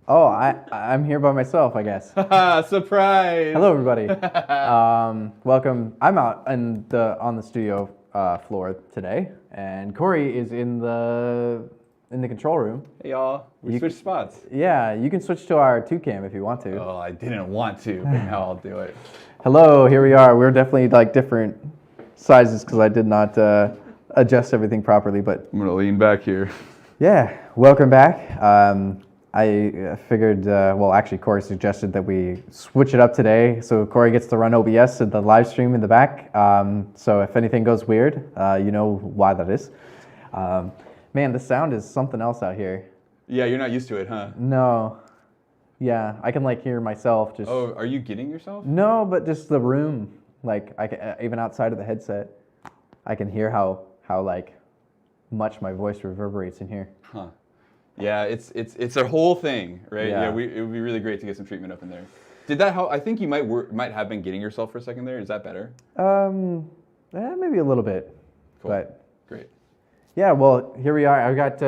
Oh, I'm here by myself, I guess. Surprise! Hello, everybody. Welcome. I'm out on the studio floor today, and Corey is in the control room. Hey y'all, we You, switched spots. yeah, you can switch to our 2 cam if you want to. Oh, I didn't want to, but now I'll do it. Hello, here we are. We're definitely like different sizes because I did not adjust everything properly, but I'm gonna lean back here. yeah, welcome back. I figured, well, actually, Corey suggested that we switch it up today. So Corey gets to run OBS and the live stream in the back. So if anything goes weird, you know why that is. Man, the sound is something else out here. Yeah, you're not used to it, huh? No. Yeah, I can like hear myself just. Oh, are you getting yourself? No, but just the room. Like, I can, even outside of the headset, I can hear how like much my voice reverberates in here. Huh. Yeah, it's a whole thing, right? Yeah. It would be really great to get some treatment up in there. Did that help? I think you might have been getting yourself for a second there. Is that better? Maybe a little bit, Cool. but Great. yeah. Well, here we are. I've got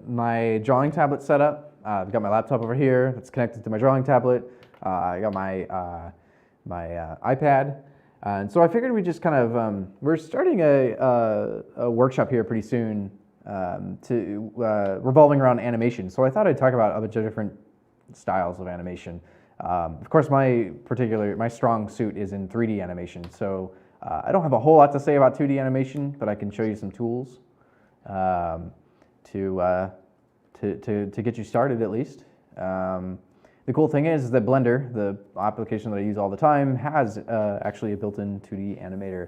my drawing tablet set up. I've got my laptop over here that's connected to my drawing tablet. I got my iPad, and so I figured we just kind of we're starting a workshop here pretty soon to revolving around animation. So I thought I'd talk about a bunch of different styles of animation. Of course, my strong suit is in 3D animation. So I don't have a whole lot to say about 2D animation, but I can show you some tools to get you started at least. The cool thing is that Blender, the application that I use all the time, has actually a built-in 2D animator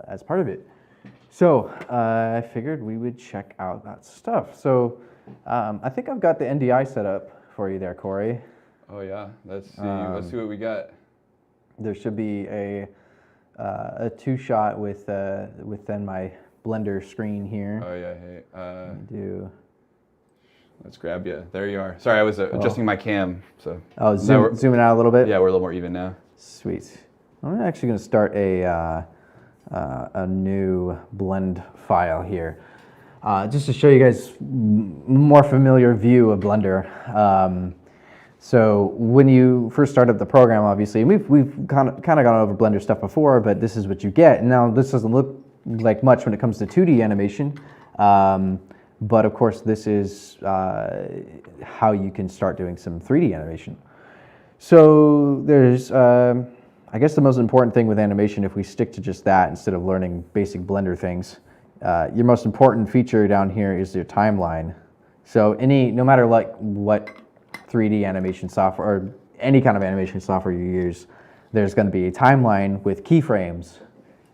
as part of it. So I figured we would check out that stuff. So I think I've got the NDI set up for you there, Corey. Oh yeah, let's see. Let's see what we got. There should be a two-shot with then my Blender screen here. Oh yeah, hey. Do Let's grab you. There you are. Sorry, I was adjusting my cam. So. Zooming out a little bit. Yeah, we're a little more even now. Sweet. I'm actually going to start a new blend file here, just to show you guys more familiar view of Blender. So when you first start up the program, obviously, and we've kind of gone over Blender stuff before, but this is what you get. Now this doesn't look like much when it comes to 2D animation, but of course this is how you can start doing some 3D animation. So there's, I guess the most important thing with animation, if we stick to just that instead of learning basic Blender things, your most important feature down here is your timeline. So no matter like what 3D animation software or any kind of animation software you use, there's going to be a timeline with keyframes.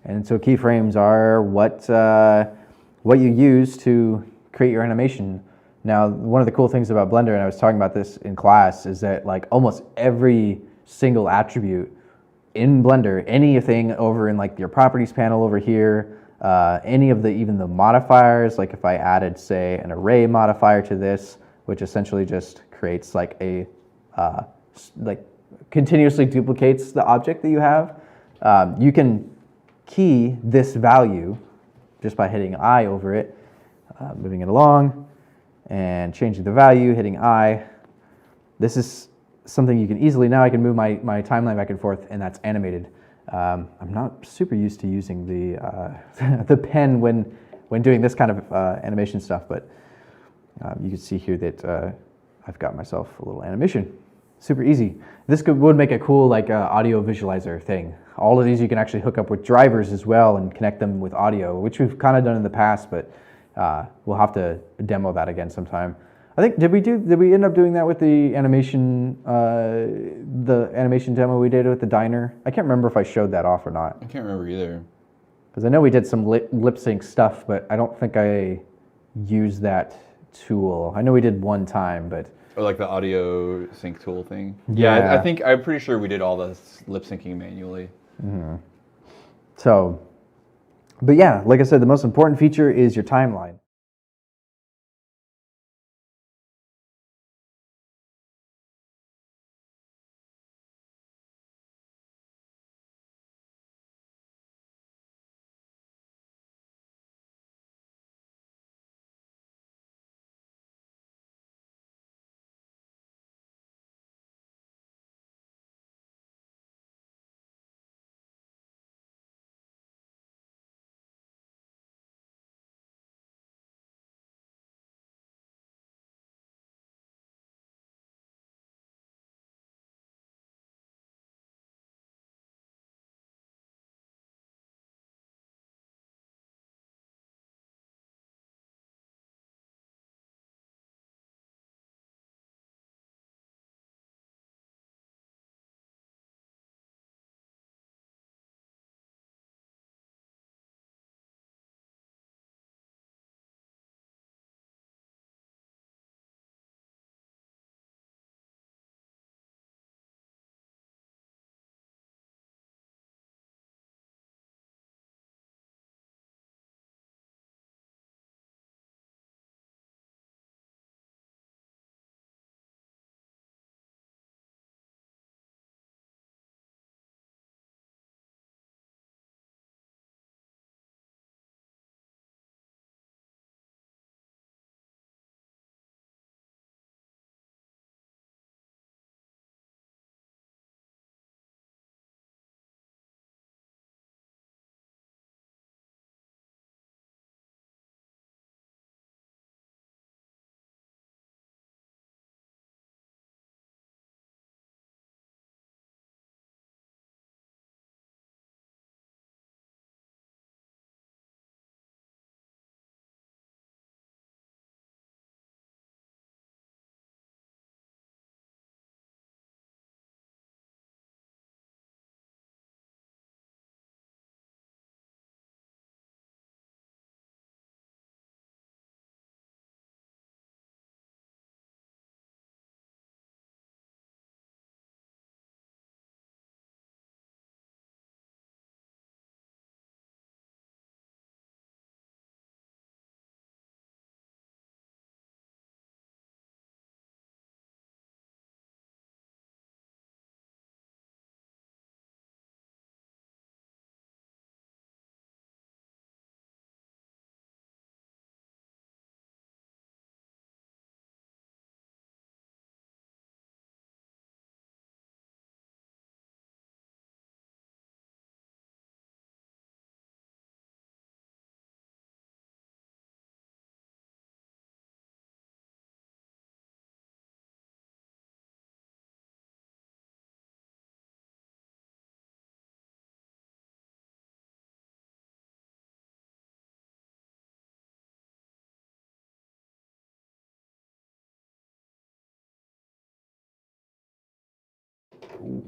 And so keyframes are what you use to create your animation. Now, one of the cool things about Blender, and I was talking about this in class, is that like almost every single attribute in Blender, anything over in like your properties panel over here, any of even the modifiers, like if I added, say, an array modifier to this, which essentially just creates like like continuously duplicates the object that you have, you can key this value just by hitting I over it, moving it along, and changing the value, hitting I. This is something you can easily, now I can move my timeline back and forth, and that's animated. I'm not super used to using the, the pen when doing this kind of animation stuff, but you can see here that I've got myself a little animation. Super easy. This would make a cool like audio visualizer thing. All of these you can actually hook up with drivers as well and connect them with audio, which we've kind of done in the past, but we'll have to demo that again sometime. I think did we end up doing that with the animation demo we did with the diner? I can't remember if I showed that off or not. I can't remember either. Because I know we did some lip sync stuff, but I don't think I used that tool. I know we did one time, but or like the audio sync tool thing. Yeah. I'm pretty sure we did all the lip syncing manually. Mm-hmm. So, but yeah, like I said, the most important feature is your timeline.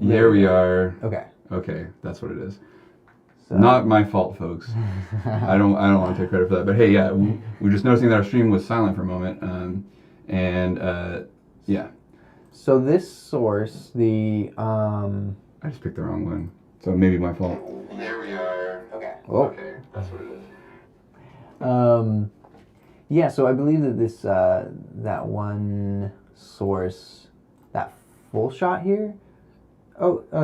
There we are. Okay. Okay, that's what it is. So, Not my fault, folks. I don't want to take credit for that. But hey, yeah, we're just noticing that our stream was silent for a moment, yeah. So this source, the I just picked the wrong one, so maybe my fault. There we are. Okay. Okay, that's what it is. Yeah, so I believe that this that one source, that full shot here.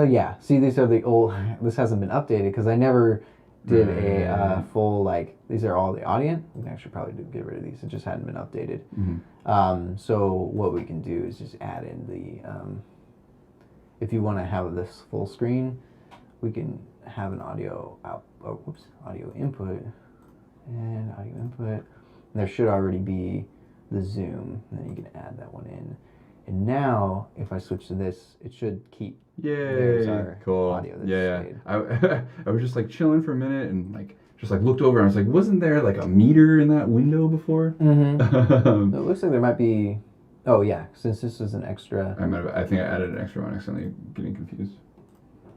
Yeah. See, these are the old. This hasn't been updated because I never did a full like. These are all the audience. We can actually probably get rid of these. It just hadn't been updated. Mm-hmm. So what we can do is just add in the. If you want to have this full screen, we can have an audio out. Oh, whoops! Audio input and audio input. There should already be the zoom, and then you can add that one in. And now, if I switch to this, it should keep. There's our audio that's played. I was just like chilling for a minute and like just like looked over and I was like, wasn't there like a meter in that window before? Mm-hmm. It looks like there might be. Oh yeah, since this is an extra. I think I added an extra one accidentally, getting confused.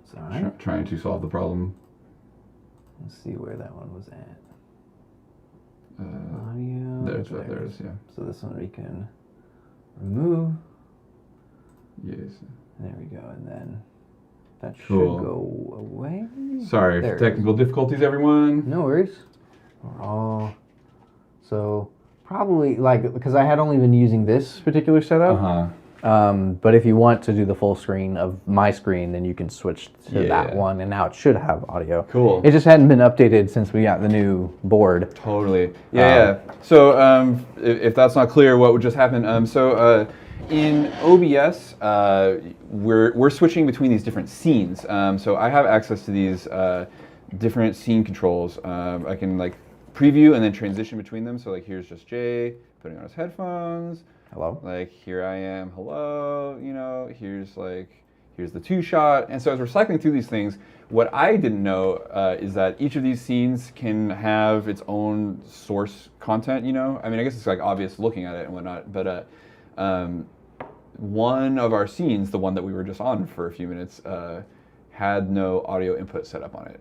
Sorry. Trying to solve the problem. Let's see where that one was at. Audio. There it is, yeah. So this one we can remove. Yes. There we go, and then that should Cool. go away. Sorry for technical difficulties, everyone. No worries. We're all so probably like because I had only been using this particular setup. But if you want to do the full screen of my screen, then you can switch to that one, and now it should have audio. Cool. It just hadn't been updated since we got the new board. Totally. Yeah. So if that's not clear, what would just happen? In OBS, we're switching between these different scenes. So I have access to these different scene controls. I can like preview and then transition between them. So like here's just Jay putting on his headphones. Hello. Like here I am. Hello. You know. Here's the two shot. And so as we're cycling through these things, what I didn't know is that each of these scenes can have its own source content. You know. I mean, I guess it's like obvious looking at it and whatnot, but. One of our scenes, the one that we were just on for a few minutes, had no audio input set up on it,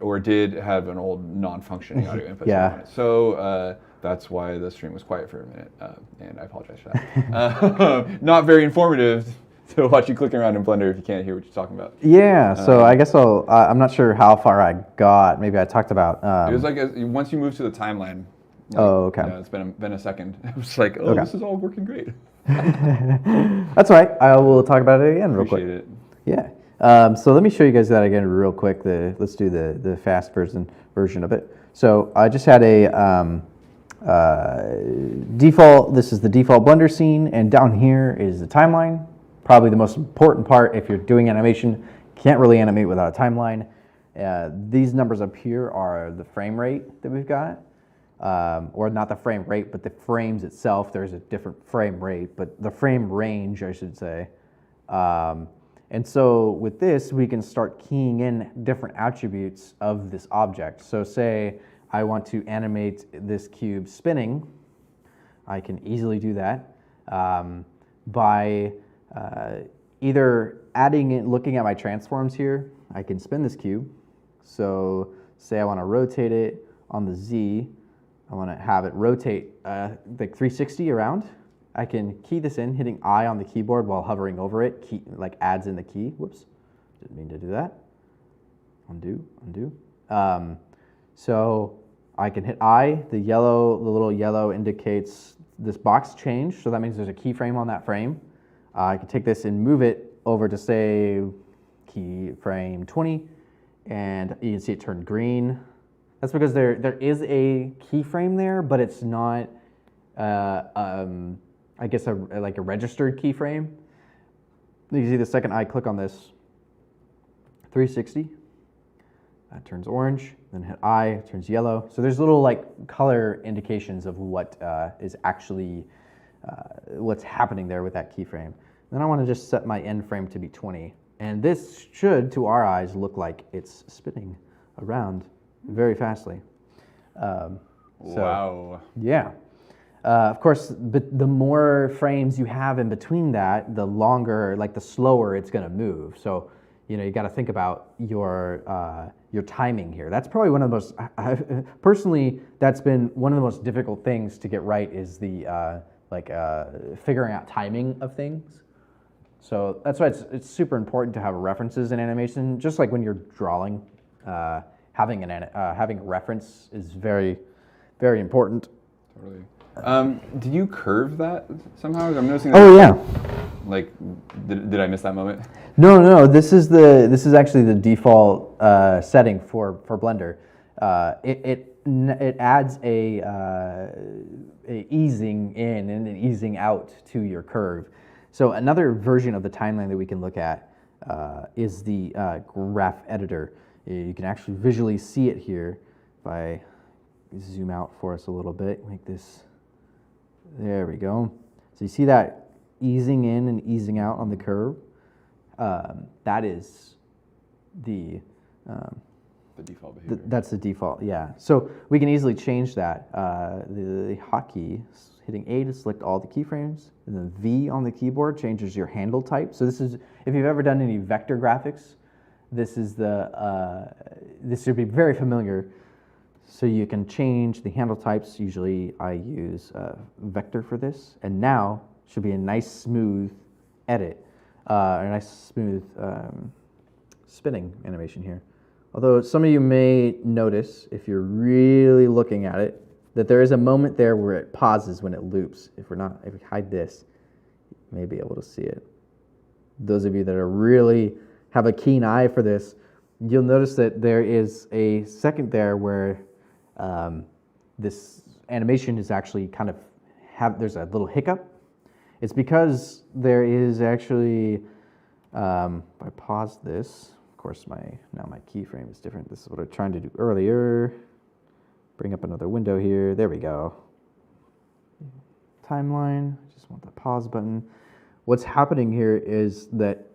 or did have an old non-functioning audio input set up on it. So that's why the stream was quiet for a minute, and I apologize for that. Not very informative to watch you clicking around in Blender if you can't hear what you're talking about. Yeah, so I guess I'm not sure how far I got. Maybe I talked about. It was like once you move to the timeline. Okay. Yeah, it's been a second. I was like, This is all working great. That's all right. I will talk about it again real quick. Appreciate it. Yeah. So let me show you guys that again real quick. Let's do the fast version of it. So I just had a default. This is the default Blender scene, and down here is the timeline. Probably the most important part if you're doing animation. Can't really animate without a timeline. These numbers up here are the frame rate that we've got. Or not the frame rate, but the frames itself. There's a different frame rate, but the frame range, I should say. And so with this, we can start keying in different attributes of this object. So say I want to animate this cube spinning. I can easily do that by either adding in, looking at my transforms here. I can spin this cube. So say I want to rotate it on the Z. I want to have it rotate like 360 around. I can key this in, hitting I on the keyboard while hovering over it, like adds in the key. Whoops, didn't mean to do that. Undo. So I can hit I, the little yellow indicates this box change, so that means there's a keyframe on that frame. I can take this and move it over to say keyframe 20, and you can see it turn green. That's because there is a keyframe there, but it's not, I guess, like a registered keyframe. You can see the second I click on this, 360, that turns orange. Then hit I, it turns yellow. So there's little like color indications of what is actually, what's happening there with that keyframe. Then I want to just set my end frame to be 20. And this should, to our eyes, look like it's spinning around very fastly. Wow. Yeah. Of course, but the more frames you have in between that, the longer, like the slower it's going to move. So, you got to think about your timing here. That's probably one of the most, personally, that's been one of the most difficult things to get right is the figuring out timing of things. So that's why it's super important to have references in animation. Just like when you're drawing, having a reference is very, very important. Totally. Did you curve that somehow? I'm noticing that. Oh yeah. Like, did I miss that moment? No. This is actually the default setting for Blender. It adds a easing in and an easing out to your curve. So another version of the timeline that we can look at is the graph editor. You can actually visually see it here. If I zoom out for us a little bit, make this. There we go. So you see that easing in and easing out on the curve? That is the default behavior. That's the default, yeah. So we can easily change that. The hotkey, hitting A to select all the keyframes, and then V on the keyboard changes your handle type. So this is, if you've ever done any vector graphics, this should be very familiar. So you can change the handle types. Usually I use vector for this, and now should be a nice smooth edit, a nice smooth spinning animation here. Although some of you may notice, if you're really looking at it, that there is a moment there where it pauses when it loops. If we hide this, you may be able to see it. Those of you that are really have a keen eye for this, you'll notice that there is a second there where this animation is actually kind of there's a little hiccup. It's because there is actually, if I pause this, of course now my keyframe is different. This is what I was trying to do earlier. Bring up another window here. There we go. Timeline. I just want the pause button. What's happening here is that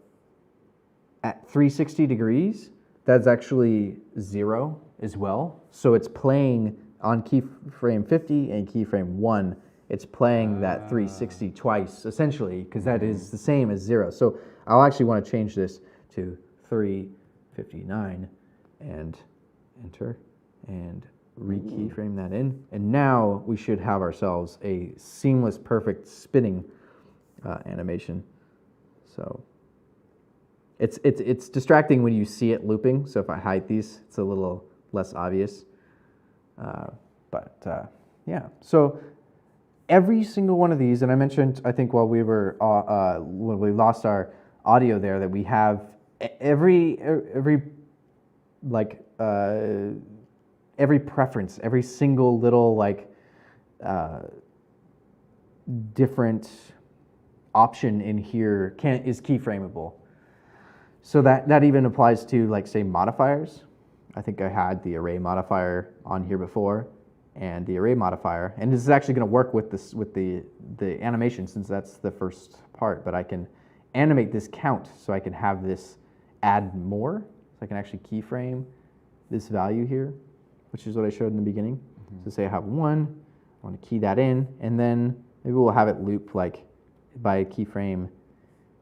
at 360 degrees, that's actually 0 as well. So it's playing on keyframe 50 and keyframe 1. It's playing that 360 twice, essentially, because that is the same as 0. So I'll actually want to change this to 359 and enter and re-keyframe that in. And now we should have ourselves a seamless, perfect spinning animation. So it's distracting when you see it looping. So if I hide these, it's a little less obvious. Yeah, so every single one of these, and I mentioned, I think while we were when we lost our audio there, that we have every preference, every single little different option in here is keyframeable. So that even applies to say modifiers. I think I had the array modifier on here before, and the array modifier, and this is actually going to work with the animation since that's the first part. But I can animate this count, so I can have this add more. So I can actually keyframe this value here, which is what I showed in the beginning. Mm-hmm. So say I have 1, I want to key that in, and then maybe we'll have it loop by keyframe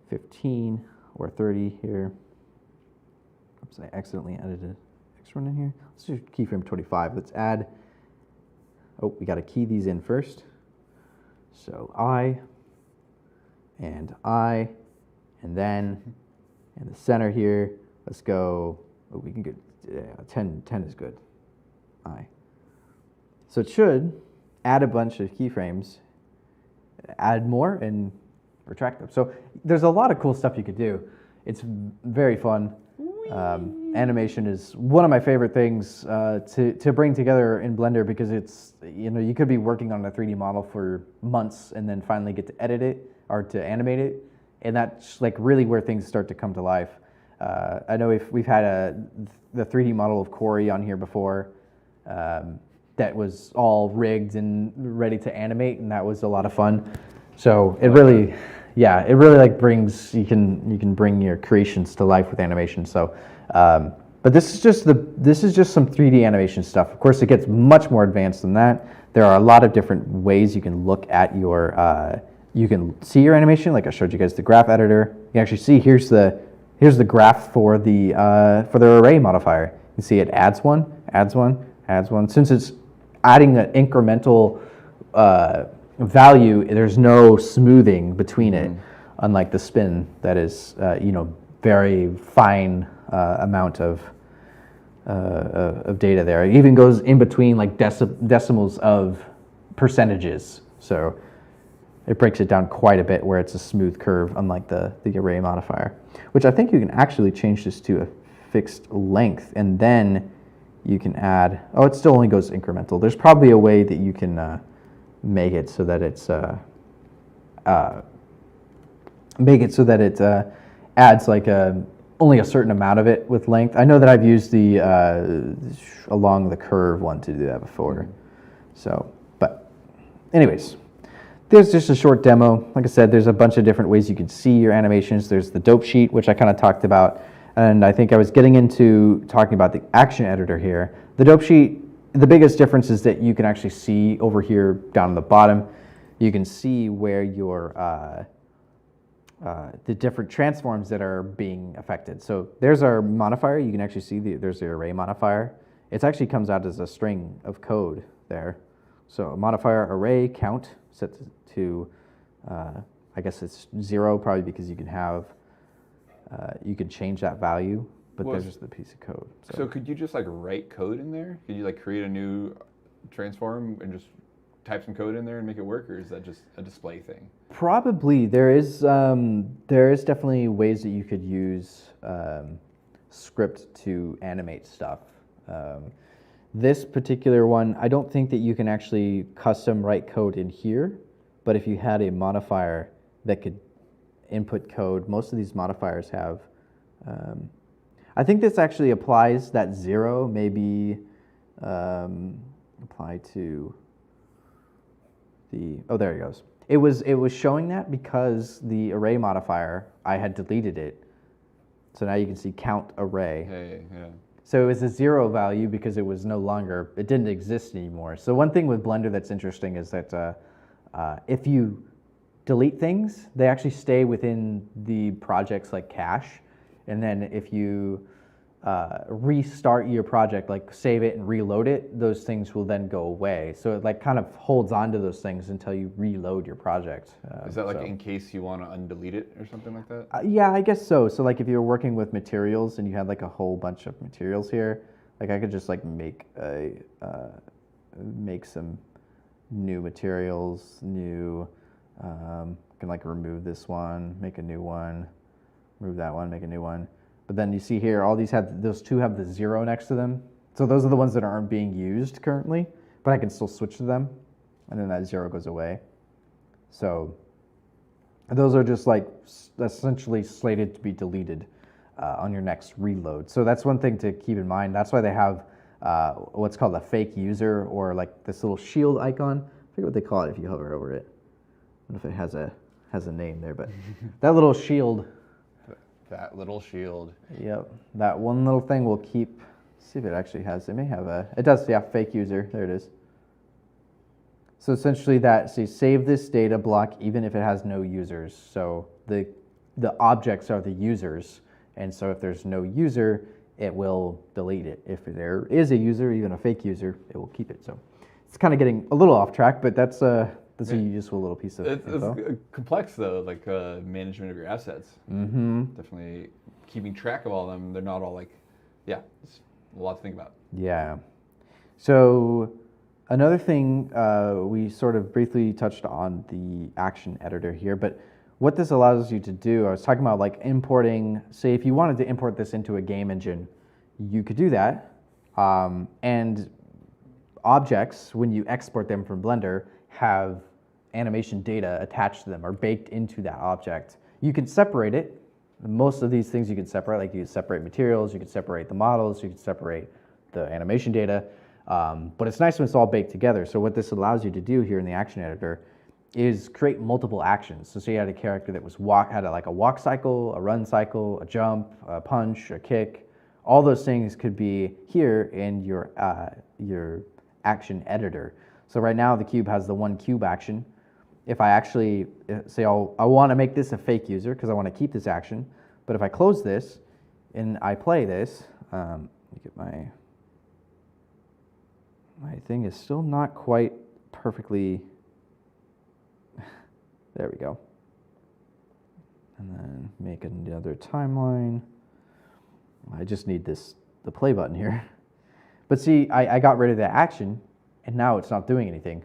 15 or 30 here. Oops, I accidentally added an extra one in here. Let's do keyframe 25. Let's add, we got to key these in first. So I, and then in the center here, let's go, we can get 10 is good. So it should add a bunch of keyframes, add more, and retract them. So there's a lot of cool stuff you could do. It's very fun. Animation is one of my favorite things to bring together in Blender, because it's, you could be working on a 3D model for months and then finally get to edit it or to animate it, and that's really where things start to come to life. I know we've had the 3D model of Corey on here before that was all rigged and ready to animate, and that was a lot of fun. So it really, brings, you can bring your creations to life with animation. So But this is just some 3D animation stuff. Of course, it gets much more advanced than that. There are a lot of different ways you can look at your, you can see your animation. Like I showed you guys the graph editor. You can actually see here's the graph for the array modifier. You see it adds one, adds one, adds one. Since it's adding an incremental value, there's no smoothing between it, unlike the spin that is, very fine amount of data there. It even goes in between like decimals of percentages. So it breaks it down quite a bit where it's a smooth curve, unlike the array modifier, which I think you can actually change this to a fixed length, and then you can add, it still only goes incremental. There's probably a way that you can make it so that it's adds like only a certain amount of it with length. I know that I've used the along the curve one to do that before. So, but anyways, there's just a short demo. Like I said, there's a bunch of different ways you can see your animations. There's the dope sheet, which I kind of talked about, and I think I was getting into talking about the action editor here. The dope sheet, the biggest difference is that you can actually see over here down at the bottom, you can see where your the different transforms that are being affected. So there's our modifier. You can actually see there's the array modifier. It actually comes out as a string of code there. So modifier array count set to, I guess it's 0, probably because you can have, you can change that value, but there's just the piece of code. So could you just like write code in there? Could you like create a new transform and just type some code in there and make it work, or is that just a display thing? Probably. There is definitely ways that you could use script to animate stuff. This particular one, I don't think that you can actually custom write code in here, but if you had a modifier that could input code, most of these modifiers have, I think this actually applies, that 0 maybe apply to there it goes. It was showing that because the array modifier, I had deleted it. So now you can see count array. Yeah. So it was a 0 value because it was it didn't exist anymore. So one thing with Blender that's interesting is that if you delete things, they actually stay within the project's like cache. And then if you restart your project, like save it and reload it, those things will then go away. So it like kind of holds on to those things until you reload your project. Is that like in case you want to undelete it or something like that? Yeah, I guess so. So like if you're working with materials and you had like a whole bunch of materials here, like I could just like make some new materials, can like remove this one, make a new one, remove that one, make a new one. But then you see here, all those two have the 0 next to them. So those are the ones that aren't being used currently, but I can still switch to them, and then that 0 goes away. So those are just like essentially slated to be deleted on your next reload. So that's one thing to keep in mind. That's why they have what's called a fake user, or like this little shield icon. I forget what they call it if you hover over it. I don't know if it has a name there, but that little shield. That little shield. Yep, that one little thing will keep. See if it actually has. It may have it does. Yeah, fake user. There it is. So essentially, save this data block even if it has no users. So the objects are the users, and so if there's no user, it will delete it. If there is a user, even a fake user, it will keep it. So it's kind of getting a little off track, but that's a useful little piece of info. It's complex though, like management of your assets. Definitely keeping track of all of them. They're not all like, it's a lot to think about. Yeah. So another thing, we sort of briefly touched on the action editor here, but what this allows you to do, I was talking about like importing, say if you wanted to import this into a game engine, you could do that. And objects, when you export them from Blender, have animation data attached to them or baked into that object. You can separate it. Most of these things you can separate, like you can separate materials, you can separate the models, you can separate the animation data, but it's nice when it's all baked together. So what this allows you to do here in the action editor is create multiple actions. So say you had a character that had like a walk cycle, a run cycle, a jump, a punch, a kick, All those things could be here in your action editor. So right now the cube has the one cube action. If I actually say I want to make this a fake user because I want to keep this action, but if I close this and I play this, look at my thing is still not quite perfectly. There we go. And then make another timeline. I just need the play button here. But see, I got rid of that action, and now it's not doing anything.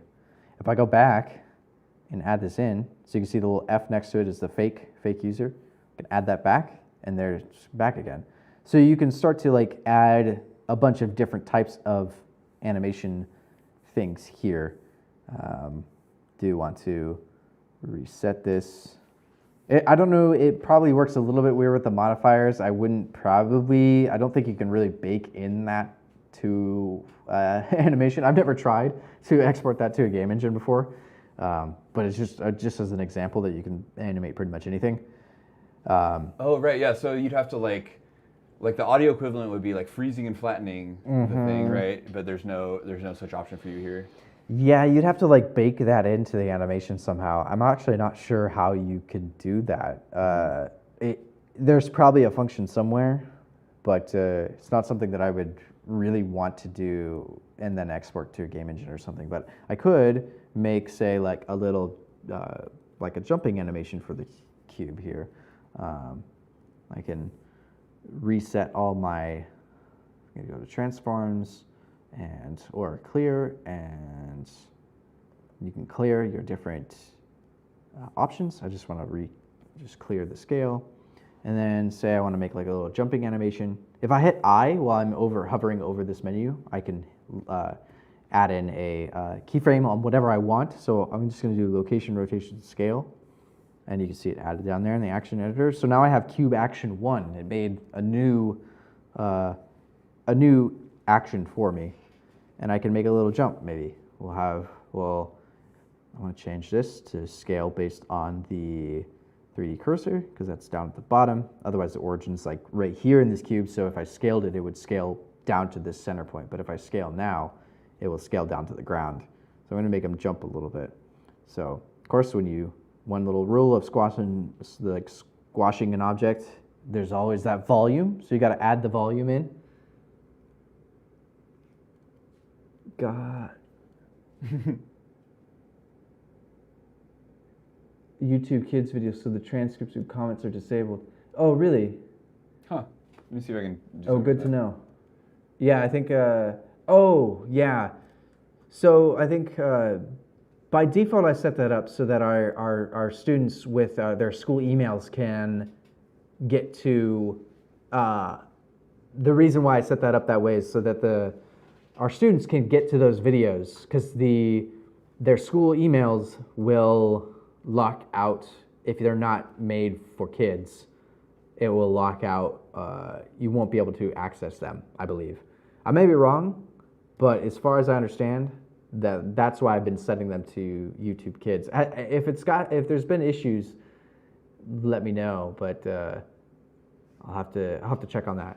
If I go back and add this in, so you can see the little F next to it is the fake user. I can add that back, and there's back again. So you can start to like add a bunch of different types of animation things here. Do you want to reset this? I don't know, it probably works a little bit weird with the modifiers. I don't think you can really bake in that to animation. I've never tried to export that to a game engine before, but it's just as an example that you can animate pretty much anything. Oh, right, yeah, so you'd have to like the audio equivalent would be like freezing and flattening the thing, right? But there's no such option for you here. Yeah, you'd have to like bake that into the animation somehow. I'm actually not sure how you could do that. There's probably a function somewhere, but it's not something that I would really want to do and then export to a game engine or something. But I could make, say, like a little, like a jumping animation for the cube here. I can reset all my, I'm gonna go to transforms, or clear, and you can clear your different options. I just want to just clear the scale, and then say I want to make like a little jumping animation. If I hit I while I'm hovering over this menu, I can add in a keyframe on whatever I want. So I'm just going to do location, rotation, scale, and you can see it added down there in the action editor. So now I have cube action 1. It made a new action for me, and I can make a little jump. Maybe I want to change this to scale based on the 3D cursor because that's down at the bottom. Otherwise the origin's like right here in this cube, so if I scaled it, it would scale down to this center point. But if I scale now, it will scale down to the ground. So I'm going to make them jump a little bit. So of course, one little rule of squashing an object, there's always that volume. So you got to add the volume in. God. YouTube Kids videos, so the transcripts and comments are disabled. Oh, really? Huh. Let me see if I can. Oh, good to know. Yeah, I think. Oh, yeah. So I think by default I set that up so that our students with their school emails can get to. The reason why I set that up that way is so that our students can get to those videos, because their school emails will lock out if they're not made for kids. It will lock out. You won't be able to access them, I believe. I may be wrong, but as far as I understand, that's why I've been setting them to YouTube Kids. If there's been issues, let me know. But I'll have to check on that.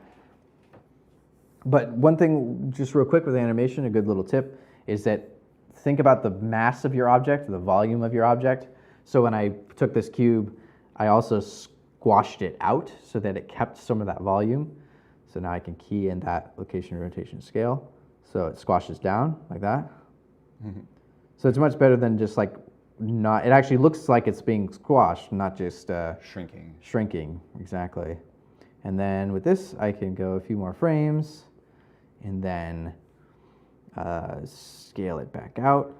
But one thing, just real quick with animation, a good little tip is that think about the mass of your object, the volume of your object. So when I took this cube, I also squashed it out so that it kept some of that volume. So now I can key in that location, rotation, scale. So it squashes down like that. Mm-hmm. So it's much better than just like not, it actually looks like it's being squashed, not just shrinking. Shrinking, exactly. And then with this, I can go a few more frames and then scale it back out.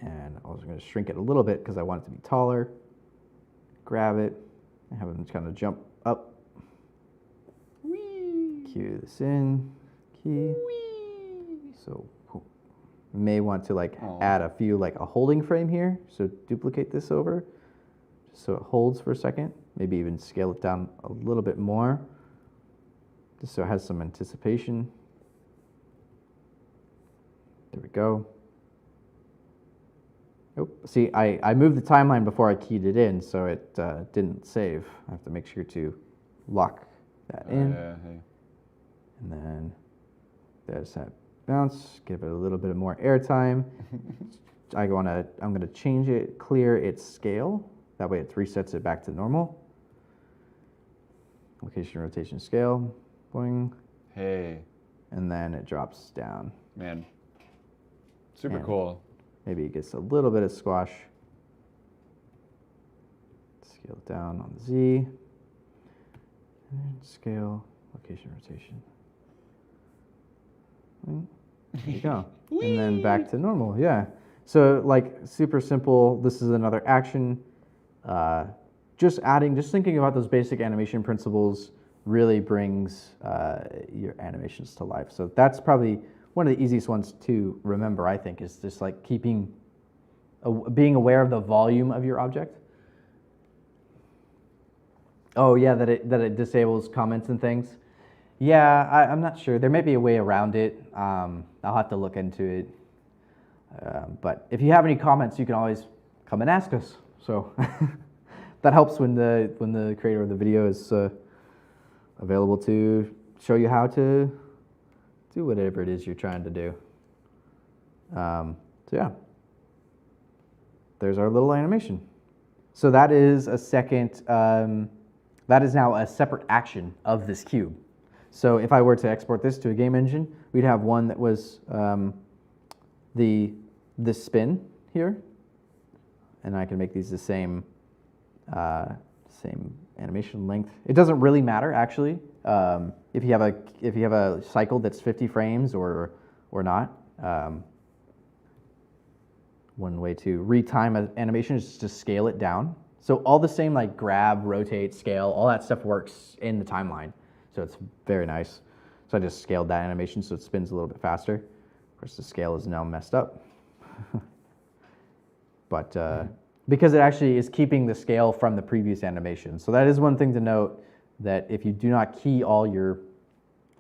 And I was going to shrink it a little bit because I want it to be taller. Grab it and have them kind of jump up. Whee! Cue this in. Key. Whee! So may want to like add a holding frame here. So duplicate this over just so it holds for a second. Maybe even scale it down a little bit more just so it has some anticipation. There we go. Oh, see, I moved the timeline before I keyed it in, so it didn't save. I have to make sure to lock that in. Yeah, hey. And then there's that bounce, give it a little bit more airtime. I'm gonna change it, clear its scale. That way it resets it back to normal. Location, rotation, scale, boing. Hey. And then it drops down. Man, super cool. Maybe it gets a little bit of squash. Scale it down on the Z. And scale, location, rotation. There you go. And then back to normal, yeah. So like super simple, this is another action. Just thinking about those basic animation principles really brings your animations to life. So that's probably one of the easiest ones to remember, I think, is just like being aware of the volume of your object. Oh yeah, that it disables comments and things. Yeah, I'm not sure. There may be a way around it. I'll have to look into it. But if you have any comments, you can always come and ask us. So that helps when the creator of the video is available to show you how to do whatever it is you're trying to do. So yeah, there's our little animation. So that is a second. That is now a separate action of this cube. So if I were to export this to a game engine, we'd have one that was the spin here, and I can make these the same animation length. It doesn't really matter actually if you have a cycle that's 50 frames or not. One way to retime an animation is just to scale it down. So all the same like grab, rotate, scale, all that stuff works in the timeline. So it's very nice. So I just scaled that animation so it spins a little bit faster. Of course, the scale is now messed up. But because it actually is keeping the scale from the previous animation. So that is one thing to note, that if you do not key all your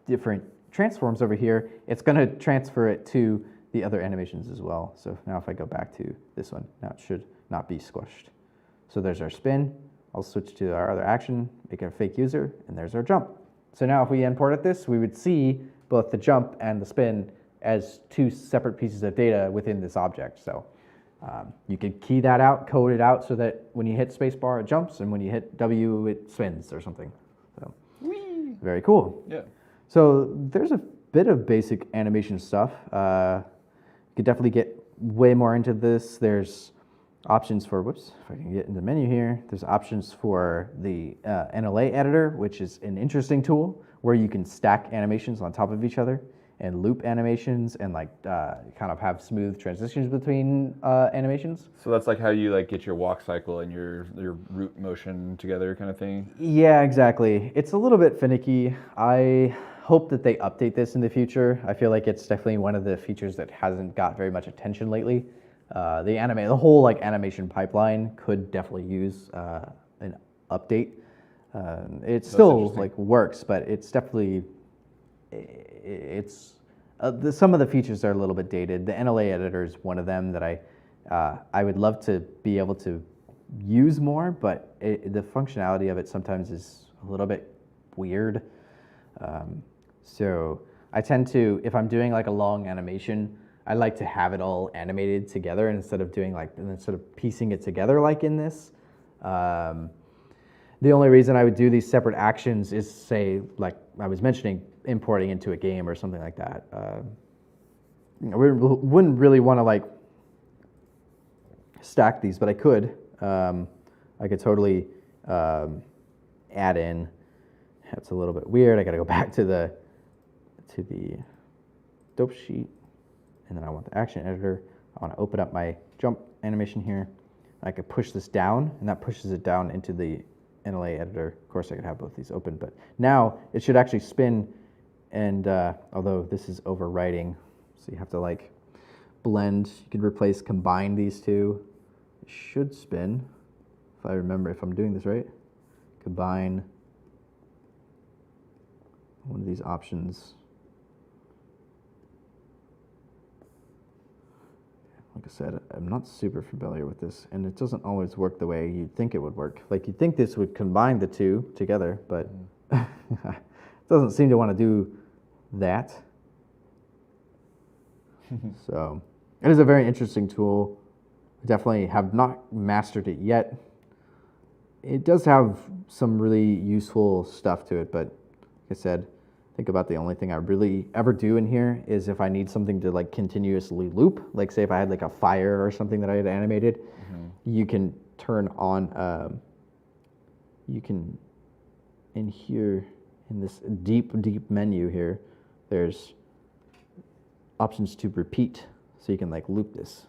different transforms over here, it's going to transfer it to the other animations as well. So now if I go back to this one, now it should not be squished. So there's our spin. I'll switch to our other action, make it a fake user, and there's our jump. So now if we imported this, we would see both the jump and the spin as two separate pieces of data within this object. So you could key that out, code it out so that when you hit spacebar, it jumps, and when you hit W, it spins or something. So very cool. Yeah. So there's a bit of basic animation stuff. You could definitely get way more into this. There's options for, whoops, if I can get in the menu here, there's options for the NLA editor, which is an interesting tool where you can stack animations on top of each other and loop animations and like kind of have smooth transitions between animations. So that's like how you like get your walk cycle and your root motion together kind of thing? Yeah, exactly. It's a little bit finicky. I hope that they update this in the future. I feel like it's definitely one of the features that hasn't got very much attention lately. The whole like animation pipeline could definitely use an update. It still like works, but it's definitely some of the features are a little bit dated. The NLA editor is one of them that I would love to be able to use more, but the functionality of it sometimes is a little bit weird. So I tend to, if I'm doing like a long animation, I like to have it all animated together instead of piecing it together like in this. The only reason I would do these separate actions is, say, like I was mentioning, importing into a game or something like that. I wouldn't really want to like stack these, but I could. I could totally add in. That's a little bit weird. I got to go back to the dope sheet. And then I want the action editor. I want to open up my jump animation here. I could push this down, and that pushes it down into the NLA editor. Of course, I could have both these open, but now it should actually spin. And although this is overwriting, so you have to like blend. You could combine these two. It should spin, if I remember, if I'm doing this right. Combine one of these options. Like I said, I'm not super familiar with this, and it doesn't always work the way you'd think it would work. Like you'd think this would combine the two together, but it doesn't seem to want to do that. So it is a very interesting tool. Definitely have not mastered it yet. It does have some really useful stuff to it, but like I said, I think about the only thing I really ever do in here is if I need something to like continuously loop, like say if I had like a fire or something that I had animated, you can turn on, you can, in here, in this deep menu here, there's options to repeat, so you can like loop this.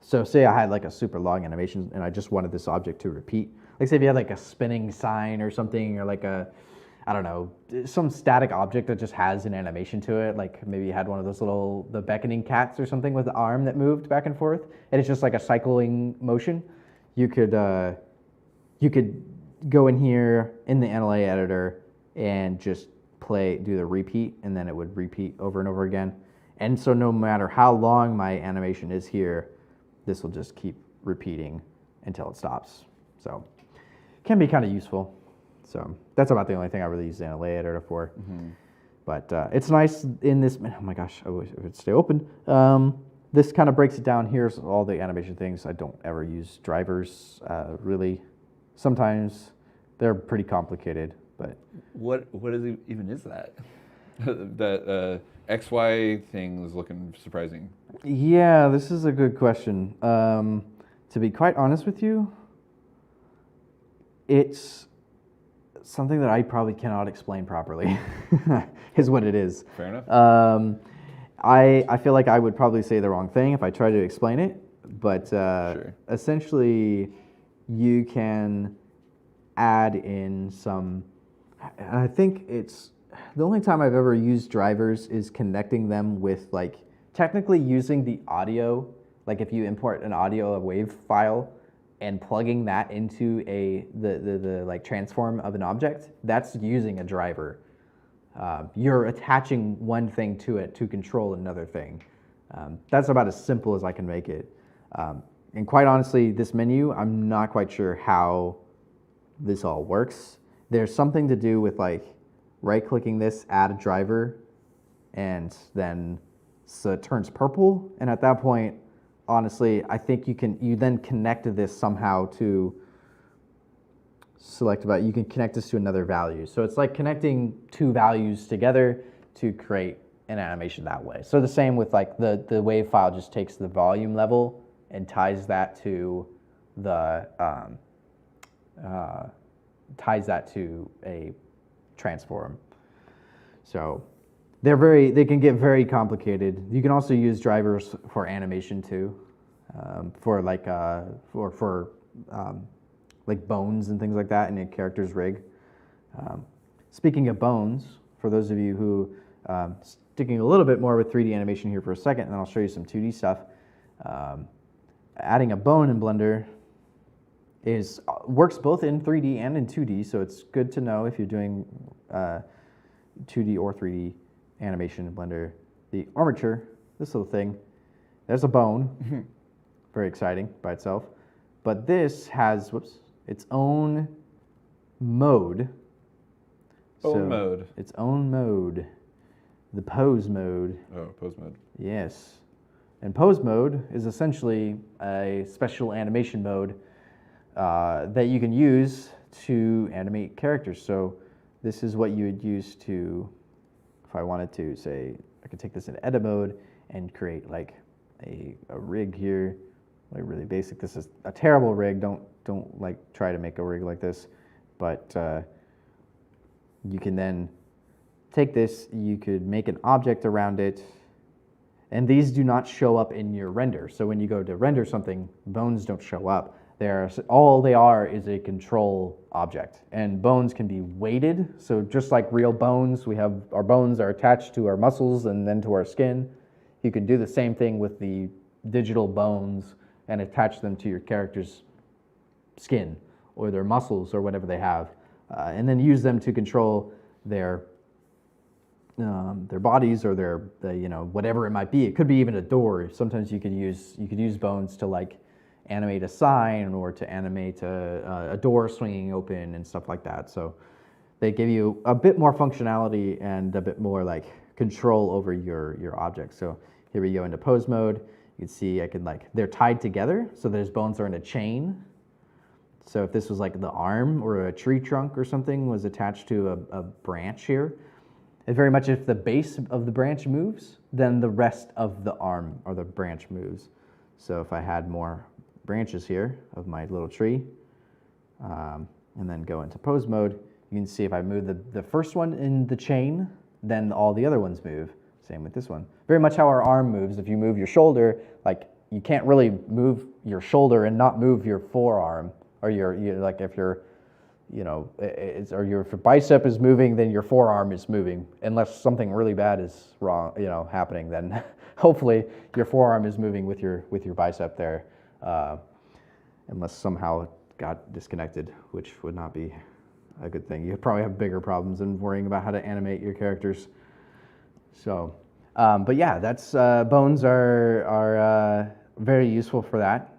So say I had like a super long animation and I just wanted this object to repeat. Like say if you had like a spinning sign or something, or like a, I don't know, some static object that just has an animation to it. Like maybe you had one of those little, the beckoning cats or something with the arm that moved back and forth, and it's just like a cycling motion. You could go in here in the NLA editor and just do the repeat, and then it would repeat over and over again. And so no matter how long my animation is here, this will just keep repeating until it stops. So it can be kind of useful. So that's about the only thing I really use the NLA editor for. But it's nice in this, oh my gosh, I wish it would stay open. This kind of breaks it down. Here's all the animation things. I don't ever use drivers, really. Sometimes they're pretty complicated, but. What even is that? That XY thing is looking surprising. Yeah, this is a good question. To be quite honest with you, it's something that I probably cannot explain properly, is what it is. Fair enough. I feel like I would probably say the wrong thing if I try to explain it, but Sure. Essentially you can add in some, I think it's, the only time I've ever used drivers is connecting them with like, technically using the audio, like if you import an audio, a wave file, and plugging that into the like transform of an object, that's using a driver. You're attaching one thing to it to control another thing. That's about as simple as I can make it. And quite honestly, this menu, I'm not quite sure how this all works. There's something to do with like right-clicking this, add a driver, and then so it turns purple. And at that point, honestly, I think you then connect this somehow to select about, you can connect this to another value. So it's like connecting two values together to create an animation that way. So the same with like the wave file just takes the volume level and ties that to the a transform. So they can get very complicated. You can also use drivers for animation too, for like like bones and things like that in a character's rig. Speaking of bones, for those of you who sticking a little bit more with 3D animation here for a second, and then I'll show you some 2D stuff. Adding a bone in Blender works both in 3D and in 2D, so it's good to know if you're doing 2D or 3D animation in Blender. The armature, this little thing, there's a bone, very exciting by itself, but this has, its own mode. Its own mode, the pose mode. Oh, pose mode. Yes, and pose mode is essentially a special animation mode that you can use to animate characters. So this is what you would use to, if I wanted to say, I could take this in edit mode and create like a rig here, like really basic. This is a terrible rig. Don't like try to make a rig like this, but you can then take this, you could make an object around it, and these do not show up in your render. So when you go to render something, bones don't show up. All they are is a control object, and bones can be weighted. So just like real bones, our bones are attached to our muscles and then to our skin. You can do the same thing with the digital bones and attach them to your character's skin or their muscles or whatever they have, and then use them to control their bodies or their whatever it might be. It could be even a door. Sometimes you could use bones to like animate a sign or to animate a door swinging open and stuff like that. So they give you a bit more functionality and a bit more like control over your object. So here we go into pose mode. You can see I can they're tied together, so those bones are in a chain. So if this was like the arm or a tree trunk or something was attached to a branch here, it very much if the base of the branch moves, then the rest of the arm or the branch moves. So if I had more branches here of my little tree, and then go into pose mode, you can see if I move the first one in the chain, then all the other ones move. Same with this one. Very much how our arm moves. If you move your shoulder, you can't really move your shoulder and not move your forearm, or if your if your bicep is moving, then your forearm is moving. Unless something really bad is wrong, happening, then hopefully your forearm is moving with your bicep there. Unless somehow it got disconnected, which would not be a good thing. You probably have bigger problems than worrying about how to animate your characters. So, but yeah, that's bones are very useful for that.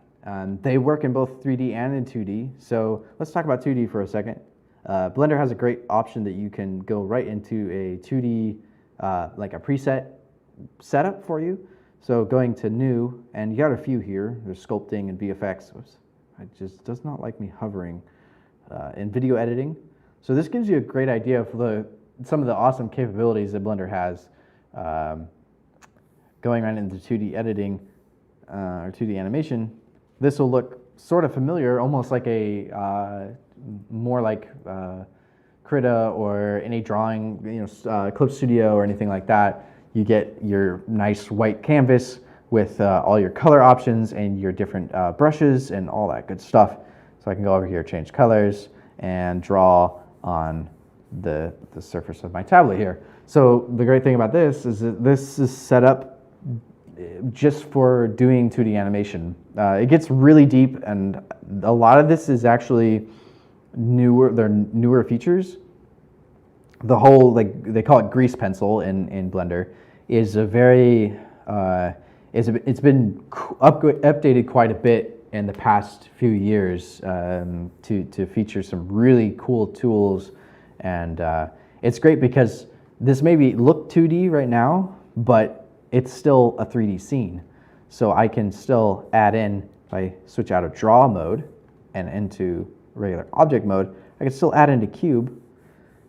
They work in both 3D and in 2D. So let's talk about 2D for a second. Blender has a great option that you can go right into a 2D, like a preset setup for you. So going to new, and you got a few here. There's sculpting and VFX. Oops, it just does not like me hovering. In video editing. So this gives you a great idea of some of the awesome capabilities that Blender has. Going right into 2D editing or 2D animation, this will look sort of familiar, almost like more like Krita or any drawing, Clip Studio or anything like that. You get your nice white canvas with all your color options and your different brushes and all that good stuff. So I can go over here, change colors, and draw on the surface of my tablet here. So the great thing about this is that this is set up just for doing 2D animation. It gets really deep, and a lot of this is actually newer. They're newer features. The whole, they call it grease pencil in Blender, is a very it's been updated quite a bit in the past few years to feature some really cool tools, and it's great because this maybe look 2D right now, but it's still a 3D scene. So I can still add in, if I switch out of draw mode and into regular object mode, I can still add into cube.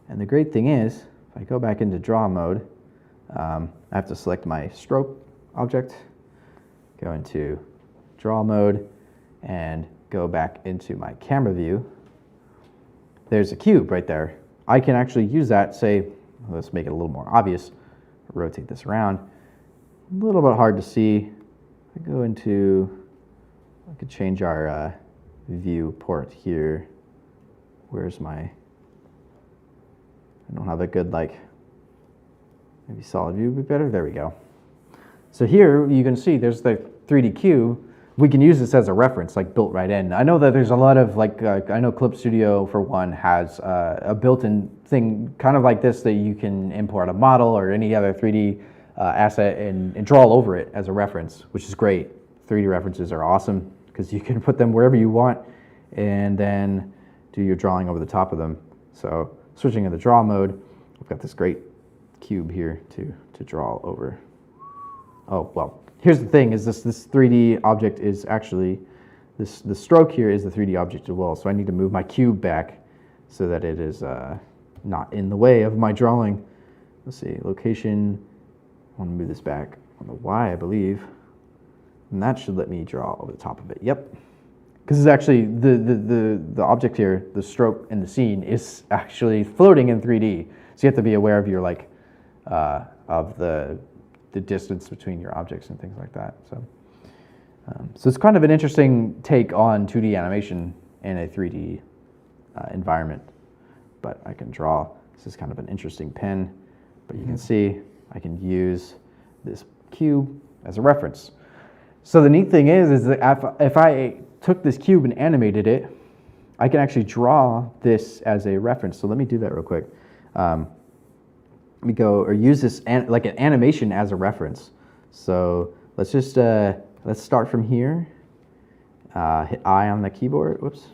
And the great thing is, if I go back into draw mode, I have to select my stroke object, go into draw mode, and go back into my camera view. There's a cube right there. I can actually use that, say, let's make it a little more obvious, rotate this around. A little bit hard to see. I go into, I could change our viewport here. Where's my, I don't have a good, maybe solid view would be better. There we go. So here you can see there's the 3D cube. We can use this as a reference, built right in. I know that there's a lot of, I know Clip Studio, for one, has a built-in thing kind of like this that you can import a model or any other 3D asset and draw all over it as a reference, which is great. 3D references are awesome because you can put them wherever you want and then do your drawing over the top of them. So switching into draw mode, we've got this great cube here to draw over. Oh, well. Here's the thing, is this 3D object is actually, the stroke here is the 3D object as well, so I need to move my cube back so that it is not in the way of my drawing. Let's see, location, I want to move this back on the Y, I believe, and that should let me draw over the top of it, yep. Because it's actually, the object here, the stroke in the scene, is actually floating in 3D, so you have to be aware of your, of the distance between your objects and things like that. So, so it's kind of an interesting take on 2D animation in a 3D environment. But I can draw, this is kind of an interesting pen, but you can see I can use this cube as a reference. So the neat thing is that if I took this cube and animated it, I can actually draw this as a reference. So let me do that real quick. Let me go, or use this like an animation as a reference. So let's just, let's start from here. Hit I on the keyboard, whoops.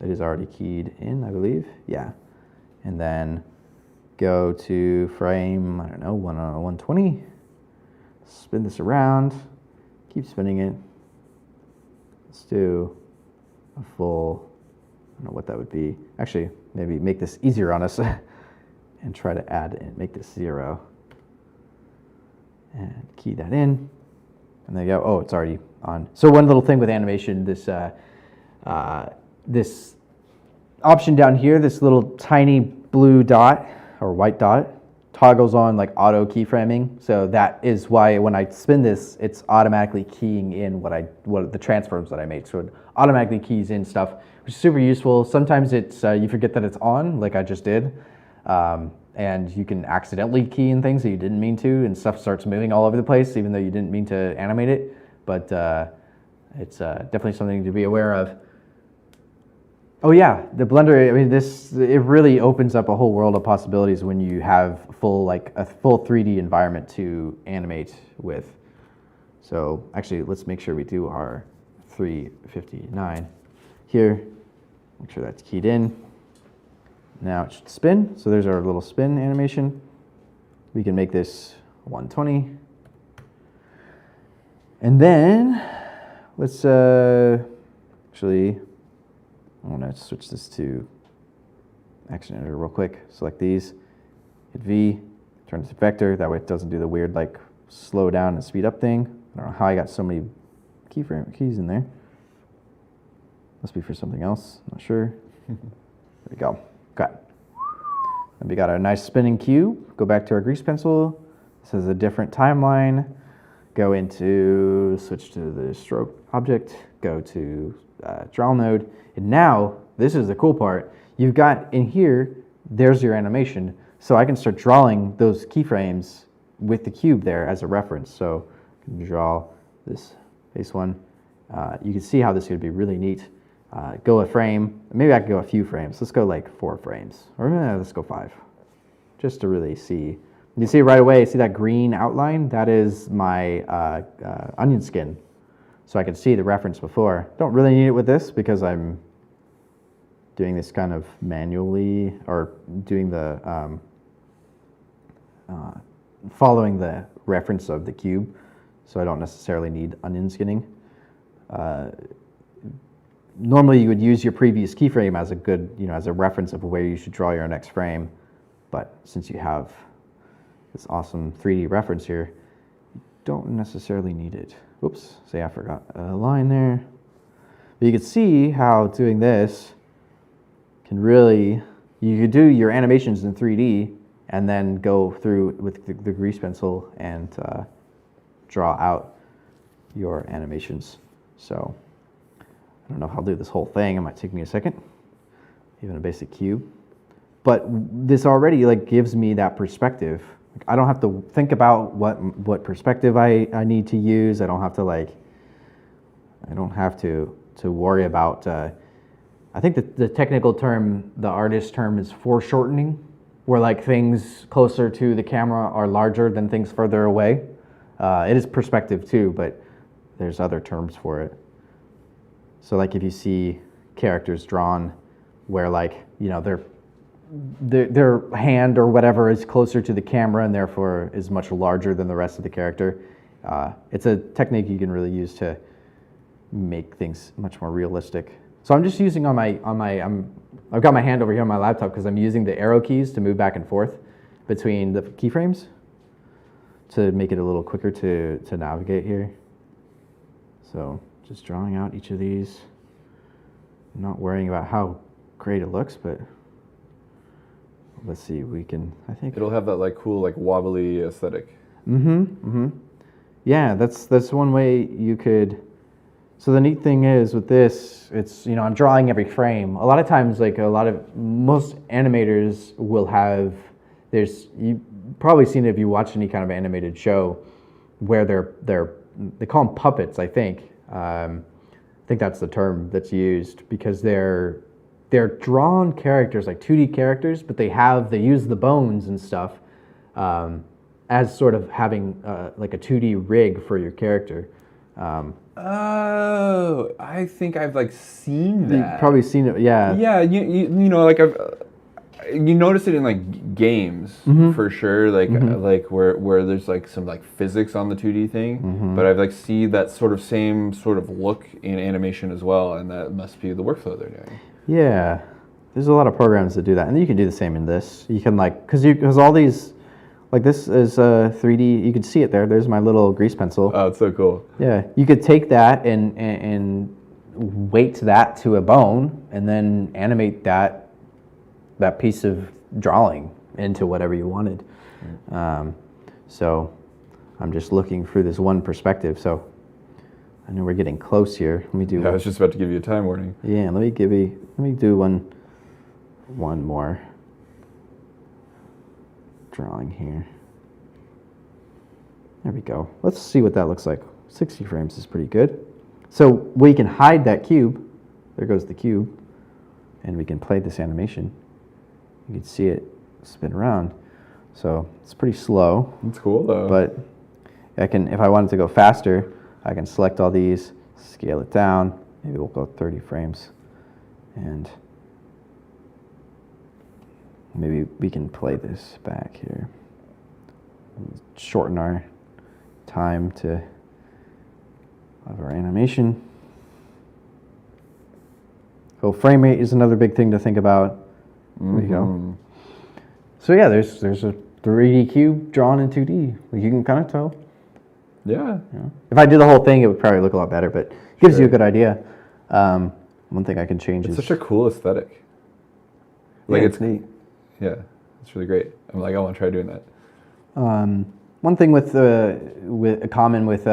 It is already keyed in, I believe, yeah. And then go to frame, I don't know, 120. Spin this around. Keep spinning it. Let's do a full, I don't know what that would be. Actually, maybe make this easier on us and try to add and make this 0. And key that in. And there you go. Oh, it's already on. So one little thing with animation, this this option down here, this little tiny blue dot or white dot, toggles on like auto keyframing. So that is why when I spin this, it's automatically keying in what the transforms that I made. So it automatically keys in stuff, which is super useful. Sometimes it's you forget that it's on, like I just did. And you can accidentally key in things that you didn't mean to, and stuff starts moving all over the place, even though you didn't mean to animate it. But it's definitely something to be aware of. Oh yeah, the Blender. I mean, it really opens up a whole world of possibilities when you have a full 3D environment to animate with. So actually, let's make sure we do our 359 here. Make sure that's keyed in. Now it should spin. So there's our little spin animation. We can make this 120. And then let's actually, I want to switch this to action editor real quick. Select these, hit V, turn it to vector. That way it doesn't do the weird like slow down and speed up thing. I don't know how I got so many keys in there. Must be for something else, not sure. There we go. Okay. And we got our nice spinning cube. Go back to our grease pencil. This is a different timeline. Go into, switch to the stroke object, go to draw node. And now, this is the cool part. You've got in here, there's your animation. So I can start drawing those keyframes with the cube there as a reference. So I can draw this base one. You can see how this could be really neat. Go a frame, maybe I could go a few frames. Let's go like 4 frames, or let's go 5, just to really see. You see right away, see that green outline? That is my onion skin. So I can see the reference before. Don't really need it with this because I'm doing this kind of manually, or doing the, following the reference of the cube. So I don't necessarily need onion skinning. Normally you would use your previous keyframe as a good, as a reference of where you should draw your next frame. But since you have this awesome 3D reference here, you don't necessarily need it. Oops, say I forgot a line there. But you can see how doing this can really, you could do your animations in 3D and then go through with the grease pencil and draw out your animations. So I don't know if I'll do this whole thing. It might take me a second, even a basic cube. But this already gives me that perspective. I don't have to think about what perspective I need to use. I don't have to worry about. I think that the technical term, the artist term, is foreshortening, where things closer to the camera are larger than things further away. It is perspective too, but there's other terms for it. So if you see characters drawn where their hand or whatever is closer to the camera and therefore is much larger than the rest of the character, it's a technique you can really use to make things much more realistic. So I'm just using I've got my hand over here on my laptop because I'm using the arrow keys to move back and forth between the keyframes to make it a little quicker to navigate here. So just drawing out each of these, not worrying about how great it looks, but let's see, we can, I think. It'll have that cool wobbly aesthetic. Yeah, that's one way you could. So the neat thing is with this, it's, I'm drawing every frame. A lot of times, most animators will have, you've probably seen it if you watch any kind of animated show where they call them puppets, I think. I think that's the term that's used because they're drawn characters, 2D characters, but they use the bones and stuff as sort of having a 2D rig for your character. Oh, I think I've seen that. You've probably seen it, yeah. Yeah, You notice it in like games for sure, like where there's like some like physics on the 2D thing, but I've like see that same sort of look in animation as well, and that must be the workflow they're doing. Yeah, there's a lot of programs that do that, and you can do the same in this. You can like because all these like this is 3D. You can see it there. There's my little grease pencil. Oh, it's so cool. Yeah, you could take that and weight that to a bone, and then animate that piece of drawing into whatever you wanted. So I'm just looking through this one perspective. So I know we're getting close here. Let me do. Yeah, I was just about to give you a time warning. Yeah, let me do one more drawing here. There we go. Let's see what that looks like. 60 frames is pretty good. So we can hide that cube. There goes the cube. And we can play this animation. You can see it spin around. So it's pretty slow. It's cool though. But if I wanted to go faster, I can select all these, scale it down. Maybe we'll go 30 frames. And maybe we can play this back here. Shorten our time of our animation. So frame rate is another big thing to think about. There we go. So yeah, there's a 3D cube drawn in 2D. Like you can kind of tell. Yeah. If I did the whole thing, it would probably look a lot better, but it gives you a good idea. One thing I can change is such a cool aesthetic. Like it's neat. Yeah, it's really great. I'm like, I want to try doing that. One thing with common with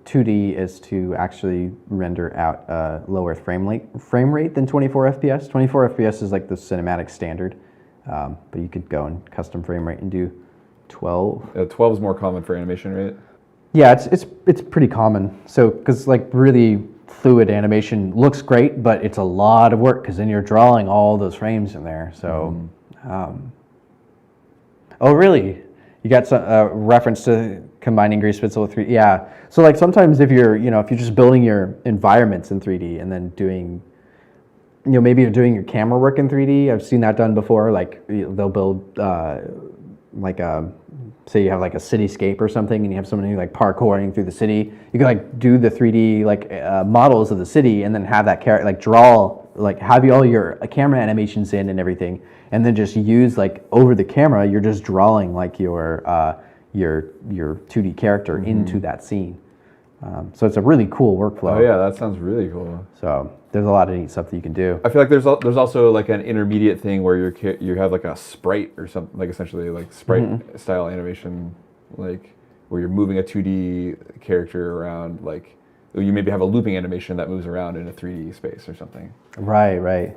2D is to actually render out a lower frame rate than 24 FPS. 24 FPS is like the cinematic standard, but you could go and custom frame rate and do 12. 12 is more common for animation, right? Yeah, it's pretty common. So because like really fluid animation looks great, but it's a lot of work because then you're drawing all those frames in there. So, oh really? You got some reference to combining grease pencil with 3D. Yeah. So like sometimes if you're just building your environments in 3D and then doing, maybe you're doing your camera work in 3D. I've seen that done before. Like they'll build say you have like a cityscape or something and you have somebody like parkouring through the city. You can like do the 3D like models of the city and then have that character like draw, like have all your camera animations in and everything, and then just use like over the camera, you're just drawing like your 2D character into that scene. So it's a really cool workflow. Oh yeah, that sounds really cool. So there's a lot of neat stuff that you can do. I feel like there's also like an intermediate thing where you have like a sprite or something, like essentially like sprite style animation, like where you're moving a 2D character around, like you maybe have a looping animation that moves around in a 3D space or something. Right.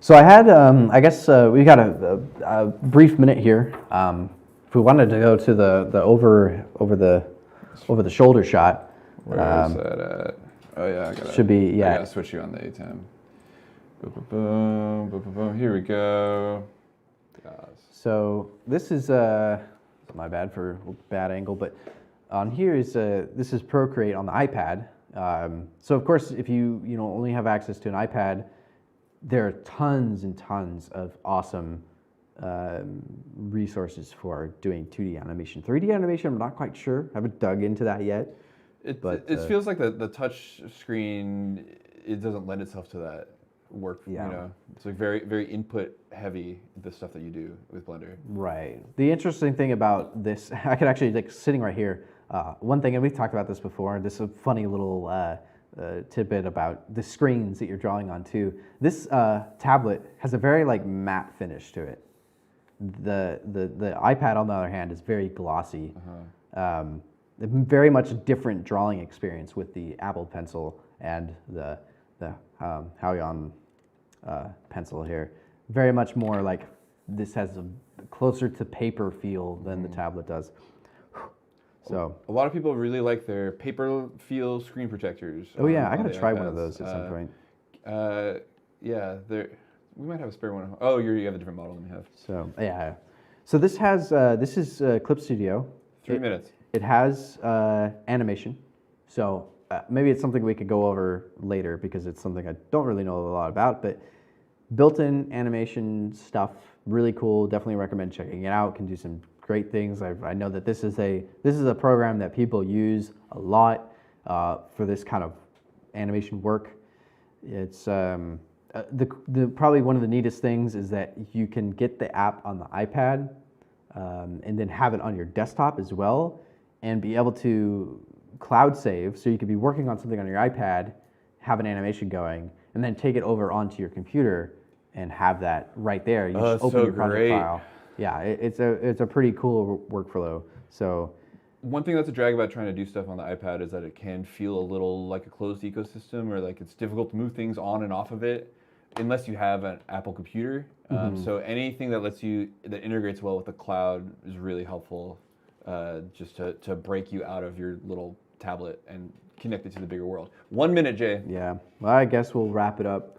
So I had, I guess we got a brief minute here. If we wanted to go to the over the shoulder shot. Where is that at? Oh yeah, I gotta switch you on the ATEM. Boom, boom, boom, boom, boom. Here we go. Yes. So this is my bad for a bad angle, but on here is this is Procreate on the iPad. So of course, if you only have access to an iPad, there are tons and tons of awesome resources for doing 2D animation. 3D animation, I'm not quite sure. I haven't dug into that yet. It feels like the touch screen, it doesn't lend itself to that work. Yeah. It's like very, very input heavy, the stuff that you do with Blender. Right. The interesting thing about this, I could actually, like sitting right here, one thing, and we've talked about this before, this is a funny little tidbit about the screens that you're drawing on too. This tablet has a very like matte finish to it. The iPad, on the other hand, is very glossy. Very much different drawing experience with the Apple Pencil and the Hauyon pencil here. Very much more like this has a closer to paper feel than the tablet does. So a lot of people really like their paper feel screen protectors. Oh yeah, I gotta try one of those at some point. Yeah, we might have a spare one. Oh, you have a different model than we have. So yeah, so this has this is Clip Studio. 3 minutes. It has animation, so maybe it's something we could go over later because it's something I don't really know a lot about. But built-in animation stuff, really cool. Definitely recommend checking it out. Can do some great things. I know that this is a program that people use a lot for this kind of animation work. It's probably one of the neatest things is that you can get the app on the iPad and then have it on your desktop as well, and be able to cloud save. So you could be working on something on your iPad, have an animation going, and then take it over onto your computer and have that right there. You just open your project file. Yeah, it's a pretty cool workflow. So one thing that's a drag about trying to do stuff on the iPad is that it can feel a little like a closed ecosystem, or like it's difficult to move things on and off of it unless you have an Apple computer. So anything that integrates well with the cloud is really helpful, just to break you out of your little tablet and connect it to the bigger world. 1 minute, Jay. Yeah, well, I guess we'll wrap it up.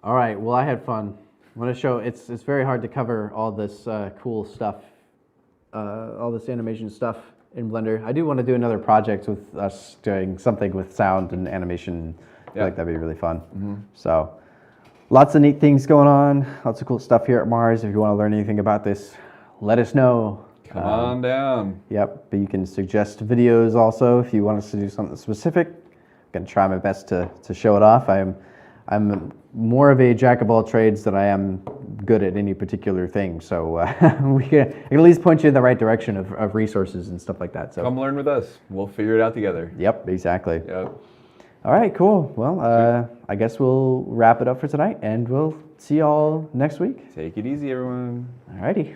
All right, well, I had fun. I want to show, it's very hard to cover all this cool stuff, all this animation stuff in Blender. I do want to do another project with us doing something with sound and animation. I feel like that'd be really fun. So lots of neat things going on, lots of cool stuff here at MARZ. If you want to learn anything about this, let us know. Come on down. Yep, but you can suggest videos also if you want us to do something specific. I'm going to try my best to show it off. I'm more of a jack of all trades than I am good at any particular thing. So I can at least point you in the right direction of resources and stuff like that. So come learn with us. We'll figure it out together. Yep, exactly. Yep. All right, cool. Well, I guess we'll wrap it up for tonight, and we'll see y'all next week. Take it easy, everyone. All righty.